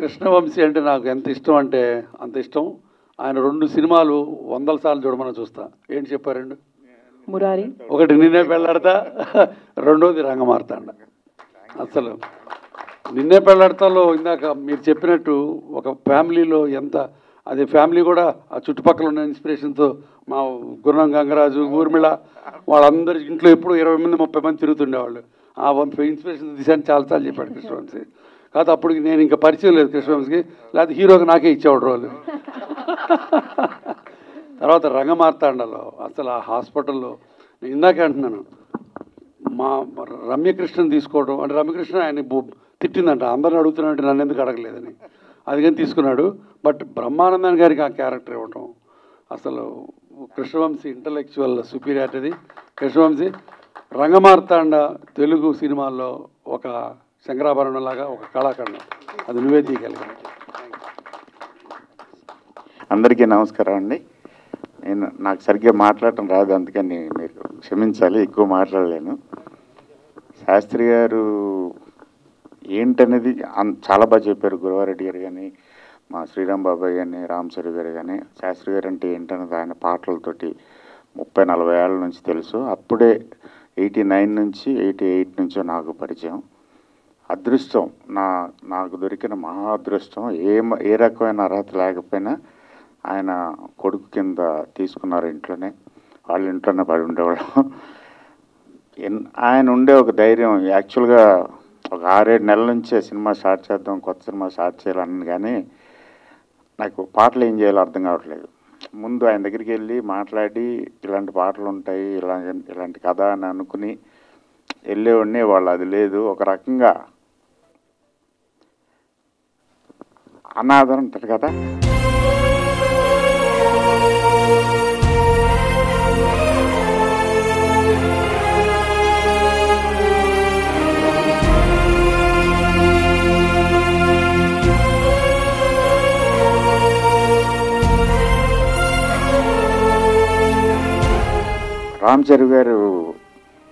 కృష్ణవంశీ అంటే నాకు ఎంత ఇష్టం అంటే అంత ఇష్టం. ఆయన 2 సినిమాలు 100 సార్లు చూడమని చూస్తా. ఏంటి చెప్పారండి? మురారి. ఒకటి నిన్నే పెళ్ళాడతా, రెండోది రంగమార్తాండ. అసలు నిన్నే పెళ్ళాడతాలో ఇందాక మీరు చెప్పినట్టు ఒక ఫ్యామిలీలో ఎంత, అది ఫ్యామిలీ కూడా ఆ చుట్టుపక్కల ఉన్న ఇన్స్పిరేషన్తో మా గుర్రం గంగరాజు, ఊర్మిళ వాళ్ళందరి ఇంట్లో ఎప్పుడు 20 మంది 30 మంది తిరుగుతుండేవాళ్ళు. ఆ ఇన్స్పిరేషన్ తీసాను చాలాసార్లు చెప్పాడు కృష్ణవంశీ. కాదు అప్పుడు నేను ఇంకా పరిచయం లేదు కృష్ణవంశీకి, లేకపోతే హీరోగా నాకే ఇచ్చేవాడు రోలు. తర్వాత రంగమార్తాండలో అసలు ఆ హాస్పిటల్లో నేను ఇందాకే అంటున్నాను, మా రమ్యకృష్ణని తీసుకోవడం అంటే రమ్యకృష్ణ ఆయన తిట్టిందంట, అందరిని అడుగుతున్నాడంటే నన్ను ఎందుకు అడగలేదని, అది కానీ తీసుకున్నాడు. బట్ బ్రహ్మానందన్ గారికి ఆ క్యారెక్టర్ ఇవ్వటం అసలు కృష్ణవంశీ ఇంటలెక్చువల్ సుపీరియారిటీ. కృష్ణవంశీ రంగమార్తాండ తెలుగు సినిమాల్లో ఒక శంకరాభరణం లాగా ఒక కళాఖండం, అది నువ్వే తీయగలిగాను. అందరికీ నమస్కారం అండి. నాకు సరిగ్గా మాట్లాడటం రాదు, అందుకని మీరు క్షమించాలి, ఎక్కువ మాట్లాడలేను. శాస్త్రి గారు ఏంటనేది చాలా బాగా చెప్పారు. గురవారెడ్డి గారు కానీ, మా శ్రీరామ్ బాబాయ్ కానీ, రామ్ చరణ్ గారు కానీ. శాస్త్రి గారు అంటే ఏంటనేది ఆయన పాటలతోటి 30-40 ఏళ్ళ నుంచి తెలుసు. అప్పుడే 89 నుంచి 88 నుంచో నాకు పరిచయం. అదృష్టం, నాకు దొరికిన మహా అదృష్టం. ఏ రకమైన అర్హత లేకపోయినా ఆయన కొడుకు కింద తీసుకున్నారు. ఇంట్లోనే, వాళ్ళ ఇంట్లోనే పడి ఉండేవాళ్ళం. ఆయన ఉండే ఒక ధైర్యం, యాక్చువల్గా ఒక 6-7 నెలల నుంచే సినిమా స్టార్ట్ చేద్దాం, కొత్త సినిమా స్టార్ట్ చేయాలని, కానీ నాకు పాటలు ఏం చేయాలో అర్థం కావట్లేదు. ముందు ఆయన దగ్గరికి వెళ్ళి మాట్లాడి ఇలాంటి పాటలు ఉంటాయి, ఇలాంటి కథ అని అనుకుని వెళ్ళేవాడిని. వాళ్ళు అది లేదు, ఒక రకంగా అనాదరం ఉంటుంది కదా. రామ్ చరణ్ గారు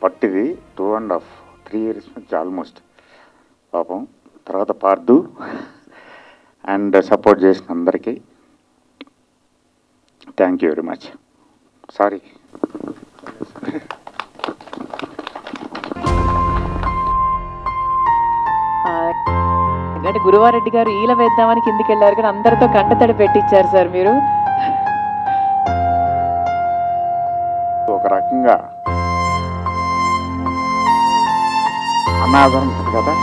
పట్టిది 2.5-3 years నుంచి ఆల్మోస్ట్ పాపం. తర్వాత పార్దు అండ్ సపోర్ట్ చేసిన అందరికీ thank you very much. Sorry. అంటే గురువారెడ్డి గారు ఈల వేద్దామని కిందికి వెళ్ళారు, కానీ అందరితో కంటతడి పెట్టించారు సార్ మీరు. ఒక రకంగా అనాదరం కదా.